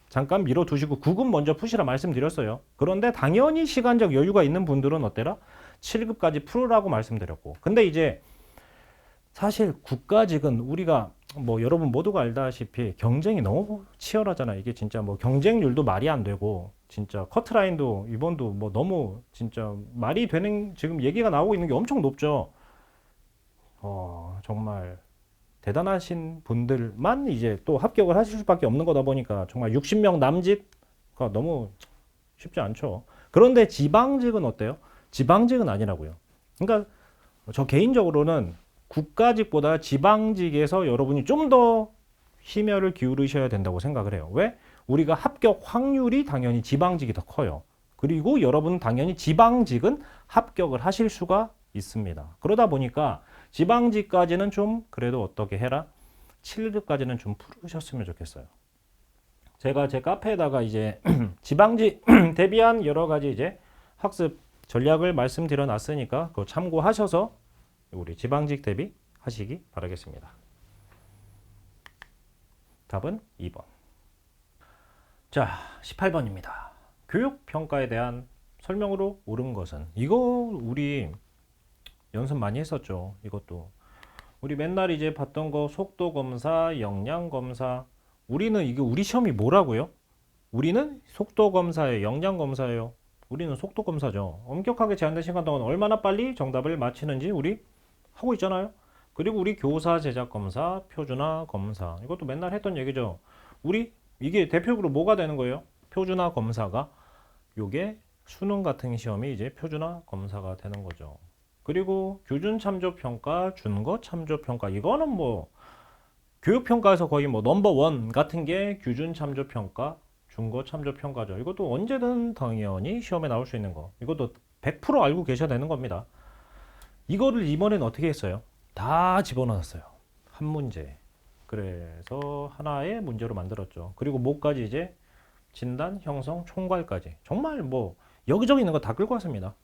잠깐 미뤄두시고 9급 먼저 푸시라 말씀드렸어요. 그런데 당연히 시간적 여유가 있는 분들은 어때라? 7급까지 풀으라고 말씀드렸고. 근데 이제 사실 국가직은 우리가 뭐 여러분 모두가 알다시피 경쟁이 너무 치열하잖아요. 이게 진짜 뭐 경쟁률도 말이 안 되고 진짜 커트라인도 이번도 뭐 너무 진짜 말이 되는 지금 얘기가 나오고 있는 게 엄청 높죠. 정말 대단하신 분들만 이제 또 합격을 하실 수밖에 없는 거다 보니까 정말 60명 남짓가 너무 쉽지 않죠. 그런데 지방직은 어때요? 지방직은 아니라고요. 그러니까 저 개인적으로는 국가직보다 지방직에서 여러분이 좀 더 심혈을 기울이셔야 된다고 생각을 해요. 왜? 우리가 합격 확률이 당연히 지방직이 더 커요. 그리고 여러분 당연히 지방직은 합격을 하실 수가 있습니다. 그러다 보니까 지방직까지는 좀 그래도 어떻게 해라? 7급까지는 좀 풀으셨으면 좋겠어요. 제가 제 카페에다가 이제 지방직 대비한 여러 가지 이제 학습 전략을 말씀드려 놨으니까 그거 참고하셔서 우리 지방직 대비 하시기 바라겠습니다. 답은 2번. 자, 18번입니다. 교육평가에 대한 설명으로 옳은 것은 이거 우리 연습 많이 했었죠. 이것도 우리 맨날 이제 봤던 거 속도 검사, 역량 검사. 우리는 이게 우리 시험이 뭐라고요? 우리는 속도 검사예요, 역량 검사예요. 우리는 속도 검사죠. 엄격하게 제한된 시간 동안 얼마나 빨리 정답을 맞히는지 우리 하고 있잖아요. 그리고 우리 교사 제작 검사, 표준화 검사. 이것도 맨날 했던 얘기죠. 우리 이게 대표적으로 뭐가 되는 거예요? 표준화 검사가 요게 수능 같은 시험이 이제 표준화 검사가 되는 거죠. 그리고 교준 참조 평가, 준거 참조 평가. 이거는 뭐 교육 평가에서 거의 뭐 넘버원 같은 게 교준 참조 평가, 준거 참조 평가죠. 이것도 언제든 당연히 시험에 나올 수 있는 거. 이것도 100% 알고 계셔야 되는 겁니다. 이거를 이번엔 어떻게 했어요? 다 집어넣었어요. 한 문제. 그래서 하나의 문제로 만들었죠. 그리고 뭐까지 이제 진단, 형성, 총괄까지. 정말 뭐 여기저기 있는 거 다 끌고 왔습니다.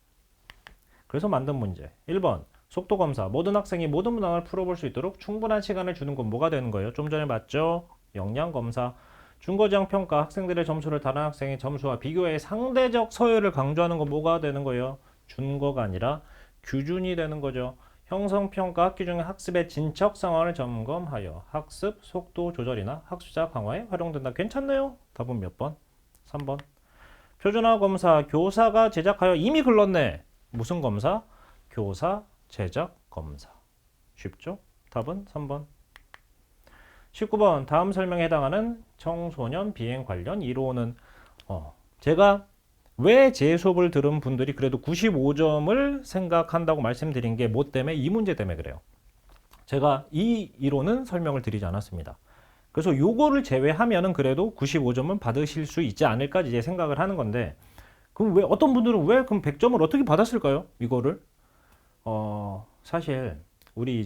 그래서 만든 문제. 1번. 속도검사. 모든 학생이 모든 문항을 풀어볼 수 있도록 충분한 시간을 주는 건 뭐가 되는 거예요? 좀 전에 봤죠? 역량검사. 준거지형 평가. 학생들의 점수를 다른 학생의 점수와 비교해 상대적 서열을 강조하는 건 뭐가 되는 거예요? 준거가 아니라 규준이 되는 거죠. 형성평가. 학기 중에 학습의 진척 상황을 점검하여 학습 속도 조절이나 학습자 강화에 활용된다. 괜찮네요. 답은 몇 번? 3번. 표준화 검사. 교사가 제작하여 이미 글렀네. 무슨 검사? 교사 제작 검사. 쉽죠? 답은 3번. 19번. 다음 설명에 해당하는 청소년 비행 관련 이론은 제가 왜 제 수업을 들은 분들이 그래도 95점을 생각한다고 말씀드린 게 뭐 때문에? 이 문제 때문에 그래요. 제가 이 이론은 설명을 드리지 않았습니다. 그래서 요거를 제외하면은 그래도 95점은 받으실 수 있지 않을까 이제 생각을 하는 건데, 그럼 왜 어떤 분들은 왜 그럼 100점을 어떻게 받았을까요? 이거를 사실 우리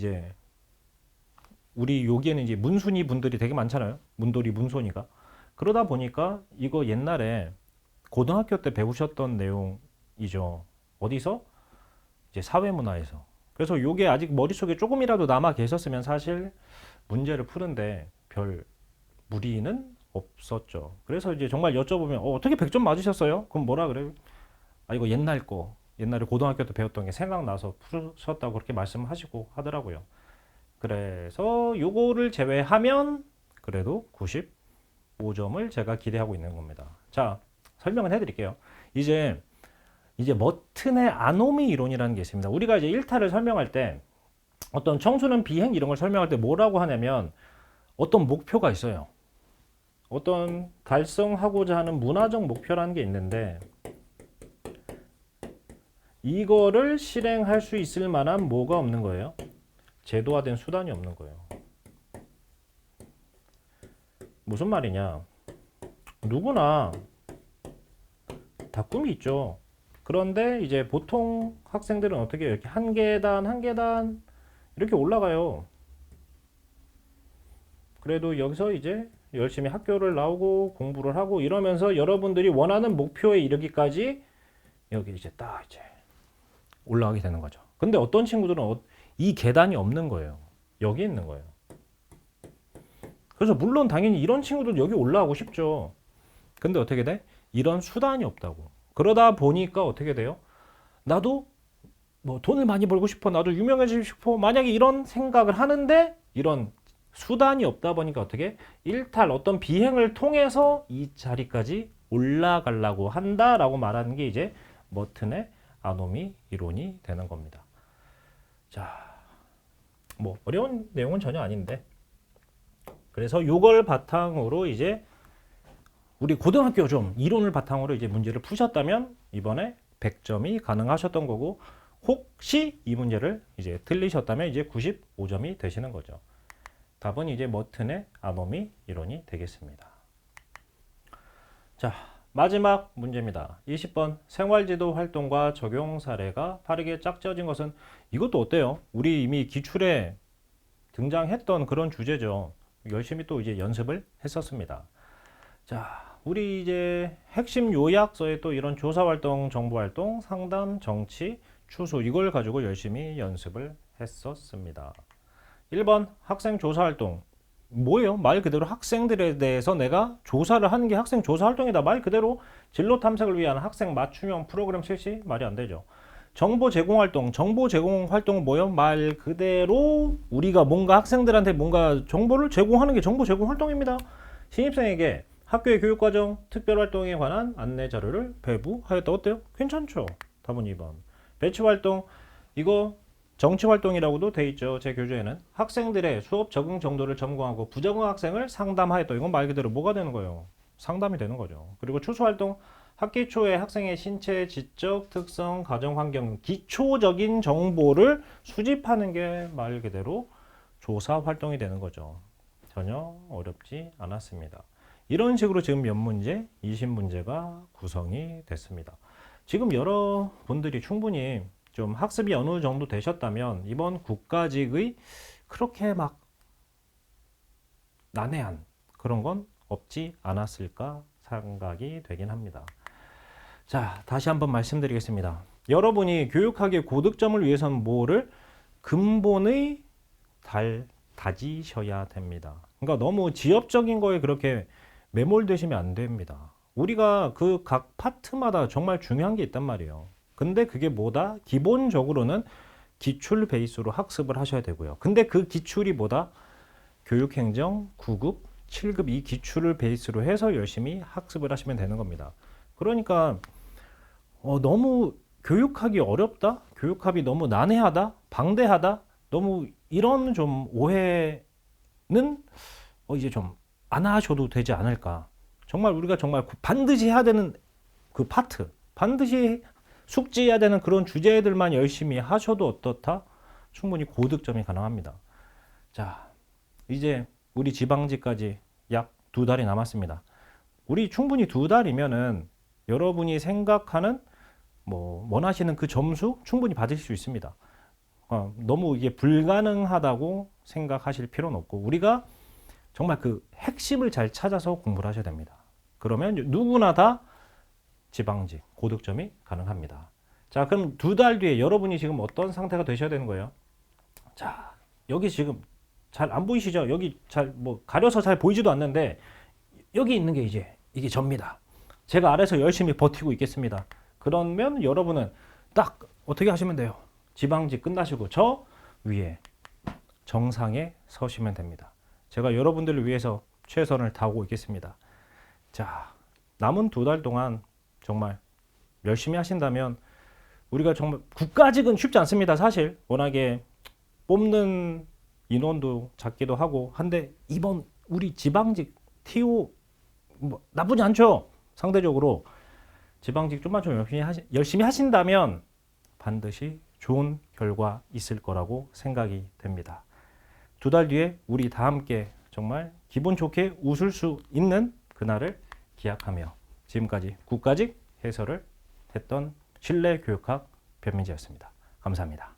여기에는 이제 문순이 분들이 되게 많잖아요. 문돌이 문손이가. 그러다 보니까 이거 옛날에 고등학교 때 배우셨던 내용이죠. 어디서? 이제 사회문화에서. 그래서 요게 아직 머릿속에 조금이라도 남아 계셨으면 사실 문제를 푸는데 별 무리는 없었죠. 그래서 이제 정말 여쭤보면 어떻게 100점 맞으셨어요? 그럼 뭐라 그래요? 아, 이거 옛날 거. 옛날에 고등학교 때 배웠던 게 생각나서 푸셨다고 그렇게 말씀하시고 하더라고요. 그래서 요거를 제외하면 그래도 95점을 제가 기대하고 있는 겁니다. 자, 설명을 해드릴게요. 이제 머튼의 아노미 이론이라는 게 있습니다. 우리가 이제 1타를 설명할 때 어떤 청소년 비행 이런 걸 설명할 때 뭐라고 하냐면 어떤 목표가 있어요. 어떤 달성하고자 하는 문화적 목표라는 게 있는데 이거를 실행할 수 있을 만한 뭐가 없는 거예요? 제도화된 수단이 없는 거예요. 무슨 말이냐? 누구나 다 꿈이 있죠. 그런데 이제 보통 학생들은 어떻게 이렇게 한 계단 한 계단 이렇게 올라가요. 그래도 여기서 이제 열심히 학교를 나오고 공부를 하고 이러면서 여러분들이 원하는 목표에 이르기까지 여기 이제 딱 이제 올라가게 되는 거죠. 근데 어떤 친구들은 이 계단이 없는 거예요. 여기 있는 거예요. 그래서 물론 당연히 이런 친구들 여기 올라가고 싶죠. 근데 어떻게 돼? 이런 수단이 없다고. 그러다 보니까 어떻게 돼요? 나도 뭐 돈을 많이 벌고 싶어. 나도 유명해지고 싶어. 만약에 이런 생각을 하는데 이런 수단이 없다 보니까 어떻게? 일탈 어떤 비행을 통해서 이 자리까지 올라가려고 한다라고 말하는 게 이제 머튼의 아노미 이론이 되는 겁니다. 자, 뭐 어려운 내용은 전혀 아닌데 그래서 요걸 바탕으로 이제 우리 고등학교 좀 이론을 바탕으로 이제 문제를 푸셨다면 이번에 100점이 가능하셨던 거고 혹시 이 문제를 이제 틀리셨다면 이제 95점이 되시는 거죠. 답은 이제 머튼의 아노미 이론이 되겠습니다. 자, 마지막 문제입니다. 20번 생활지도 활동과 적용 사례가 빠르게 짝지어진 것은 이것도 어때요? 우리 이미 기출에 등장했던 그런 주제죠. 열심히 또 이제 연습을 했었습니다. 자, 우리 이제 핵심 요약서에 또 이런 조사활동, 정보활동, 상담, 정치, 추수 이걸 가지고 열심히 연습을 했었습니다. 1번 학생 조사활동 뭐예요? 말 그대로 학생들에 대해서 내가 조사를 하는 게 학생 조사활동이다. 말 그대로 진로 탐색을 위한 학생 맞춤형 프로그램 실시? 말이 안 되죠. 정보 제공 활동, 정보 제공 활동은 뭐예요? 말 그대로 우리가 뭔가 학생들한테 뭔가 정보를 제공하는 게 정보 제공 활동입니다. 신입생에게 학교의 교육과정, 특별활동에 관한 안내 자료를 배부하였다. 어때요? 괜찮죠? 답은 2번. 배치활동, 이거 정치활동이라고도 돼 있죠. 제 교재에는. 학생들의 수업 적응 정도를 점검하고 부적응 학생을 상담하였다. 이건 말 그대로 뭐가 되는 거예요? 상담이 되는 거죠. 그리고 추수활동, 학기 초에 학생의 신체, 지적 특성, 가정환경, 기초적인 정보를 수집하는 게 말 그대로 조사활동이 되는 거죠. 전혀 어렵지 않았습니다. 이런 식으로 지금 몇 문제? 20문제가 구성이 됐습니다. 지금 여러분들이 충분히 좀 학습이 어느 정도 되셨다면 이번 국가직의 그렇게 막 난해한 그런 건 없지 않았을까 생각이 되긴 합니다. 자, 다시 한번 말씀드리겠습니다. 여러분이 교육학의 고득점을 위해서는 뭐를 근본의 다지셔야 됩니다. 그러니까 너무 지엽적인 거에 그렇게 매몰되시면 안 됩니다. 우리가 그 각 파트마다 정말 중요한 게 있단 말이에요. 근데 그게 뭐다? 기본적으로는 기출 베이스로 학습을 하셔야 되고요. 근데 그 기출이 뭐다? 교육행정 9급, 7급 이 기출을 베이스로 해서 열심히 학습을 하시면 되는 겁니다. 그러니까 너무 교육하기 어렵다? 교육학이 너무 난해하다? 방대하다? 너무 이런 좀 오해는 이제 좀 안 하셔도 되지 않을까. 정말 우리가 정말 반드시 해야 되는 그 파트, 반드시 숙지해야 되는 그런 주제들만 열심히 하셔도 어떻다? 충분히 고득점이 가능합니다. 자, 이제 우리 지방직까지 약 2달이 남았습니다. 우리 충분히 2달이면은 여러분이 생각하는 원하시는 그 점수 충분히 받으실 수 있습니다. 너무 이게 불가능하다고 생각하실 필요는 없고 우리가 정말 그 핵심을 잘 찾아서 공부를 하셔야 됩니다. 그러면 누구나 다 지방직 고득점이 가능합니다. 자, 그럼 2달 뒤에 여러분이 지금 어떤 상태가 되셔야 되는 거예요? 자, 여기 지금 잘 안 보이시죠? 여기 잘 가려서 잘 보이지도 않는데 여기 있는 게 이게 접니다. 제가 아래서 열심히 버티고 있겠습니다. 그러면 여러분은 딱 어떻게 하시면 돼요? 지방직 끝나시고 저 위에 정상에 서시면 됩니다. 제가 여러분들을 위해서 최선을 다하고 있겠습니다. 자, 남은 2달 동안 정말 열심히 하신다면 우리가 정말 국가직은 쉽지 않습니다. 사실 워낙에 뽑는 인원도 작기도 하고 한데 이번 우리 지방직 TO 나쁘지 않죠? 상대적으로 지방직 좀만 좀 열심히 하신다면 반드시 좋은 결과 있을 거라고 생각이 됩니다. 2달 뒤에 우리 다 함께 정말 기분 좋게 웃을 수 있는 그날을 기약하며 지금까지 국가직 해설을 했던 실내교육학 변민재였습니다. 감사합니다.